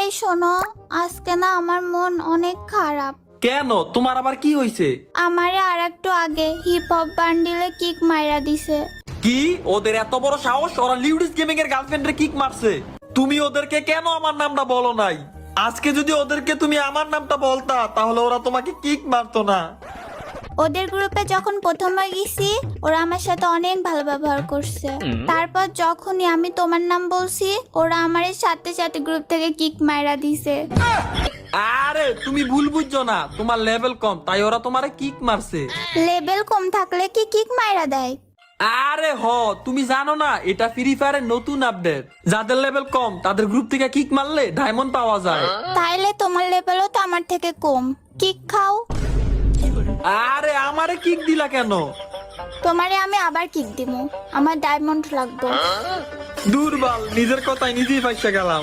এই শোনো, আজকে না আমার মন অনেক খারাপ। কেন, তোমার আবার কি হইছে? আমারে আর একটু আগে হিপ হপ বান্ডিলে কিক মাইরা দিছে। কি, ওদের এত বড় সাহস? ওরা লিউডিস গেমিং এর গার্লফ্রেন্ডে কিক মারছে। তুমি ওদেরকে কেন আমার নামটা বলো নাই? আজকে যদি ওদেরকে তুমি আমার নামটা বলতা তাহলে ওরা তোমাকে কিক মারতো না। ওদের গ্রুপে যখন প্রথমবার গেছি ওরা আমার সাথে অনেক ভালো ব্যবহার করছে। তারপর যখনই আমি তোমার নাম বলছি ওরা আমার সাথে সাথে গ্রুপ থেকে কিক মাইরা দিছে। আরে তুমি ভুল বুঝছো না, তোমার লেভেল কম তাই ওরা তোমারে কিক মারছে। লেভেল কম থাকলে কি কিক মাইরা দেয়? আরে তুমি জানো না এটা ফ্রি ফায়ারের নতুন আপডেট। যাদের লেভেল কম তাদের গ্রুপ থেকে কিক মারলে ডায়মন্ড পাওয়া যায়। তাইলে তোমার লেভেলও তো আমার থেকে কম, কিক খাও। আরে আমারে কিক দিলা কেন? তোমারে আমি আবার কিক দিমু, আমার ডায়মন্ড লাগবে। দুর্বল, নিজের কথায় নিজেই ফাইসা গেলাম।